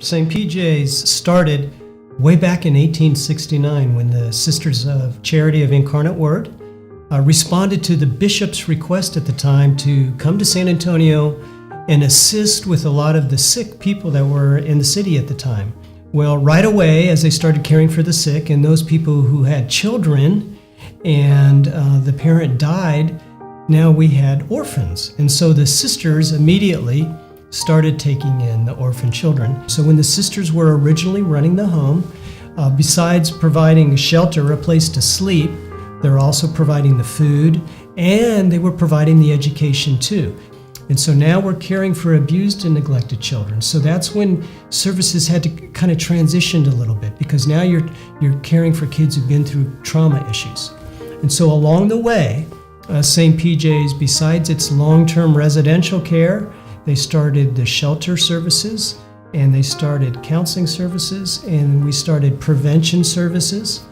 St. PJ's started way back in 1869 when the Sisters of Charity of Incarnate Word responded to the bishop's request at the time to come to San Antonio and assist with a lot of the sick people that were in the city at the time. Well, right away, as they started caring for the sick and those people who had children and the parent died, now we had orphans. And so the sisters immediately started taking in the orphan children. So when the sisters were originally running the home, besides providing shelter, a place to sleep, they're also providing the food, and they were providing the education too. And so now we're caring for abused and neglected children. So that's when services had to kind of transitioned a little bit, because now you're caring for kids who've been through trauma issues. And so along the way, St. PJ's, besides its long-term residential care, they started the shelter services, and they started counseling services, and we started prevention services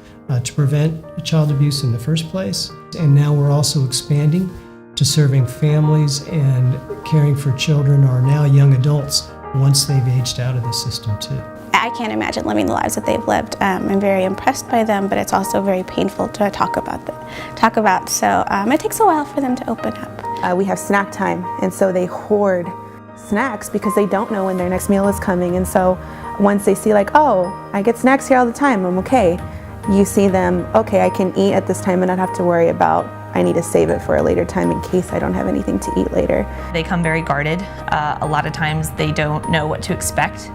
to prevent child abuse in the first place. And now we're also expanding to serving families and caring for children or now young adults once they've aged out of the system too. I can't imagine living the lives that they've lived. I'm very impressed by them, but it's also very painful to talk about. So it takes a while for them to open up. We have snack time, and so they hoard snacks because they don't know when their next meal is coming. And so once they see like, oh, I get snacks here all the time, I'm okay. You see them, okay, I can eat at this time and not have to worry about I need to save it for a later time in case I don't have anything to eat later. They come very guarded. A lot of times they don't know what to expect.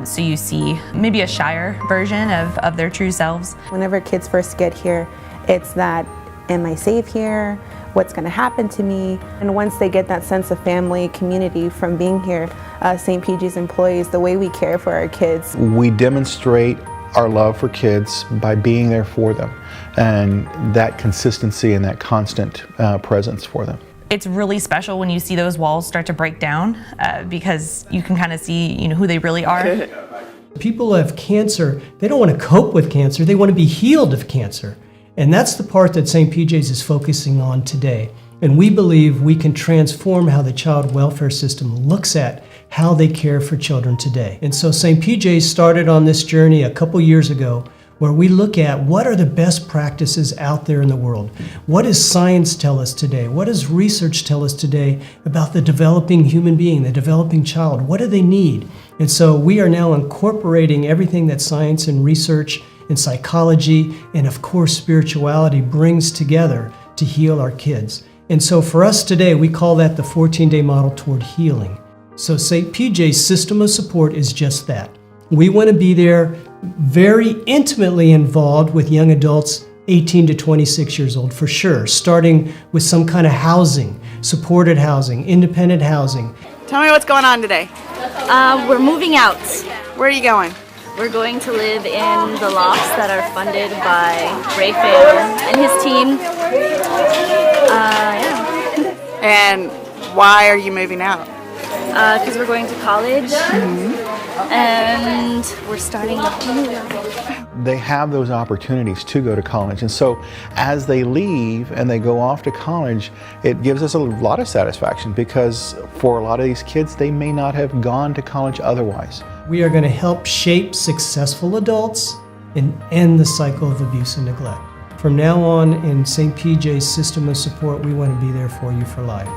So you see maybe a shyer version of their true selves. Whenever kids first get here, it's that, am I safe here? What's going to happen to me? And once they get that sense of family, community from being here, St. PJ's employees, the way we care for our kids. We demonstrate our love for kids by being there for them, and that consistency and that constant presence for them. It's really special when you see those walls start to break down because you can kind of see who they really are. People who have cancer, they don't want to cope with cancer, they want to be healed of cancer. And that's the part that St. PJ's is focusing on today. And we believe we can transform how the child welfare system looks at how they care for children today. And so St. PJ's started on this journey a couple years ago where we look at what are the best practices out there in the world. What does science tell us today? What does research tell us today about the developing human being, the developing child? What do they need? And so we are now incorporating everything that science and research and psychology and of course spirituality brings together to heal our kids. And so for us today, we call that the 14-day model toward healing. So St. PJ's system of support is just that. We want to be there very intimately involved with young adults 18 to 26 years old for sure, starting with some kind of housing, supported housing, independent housing. Tell me what's going on today. We're moving out. Where are you going? We're going to live in the lofts that are funded by Ray Fair and his team. Yeah. And why are you moving out? Because we're going to college, and we're starting a new. They have those opportunities to go to college, and so as they leave and they go off to college, it gives us a lot of satisfaction because for a lot of these kids, they may not have gone to college otherwise. We are going to help shape successful adults and end the cycle of abuse and neglect. From now on, in St. PJ's system of support, we want to be there for you for life.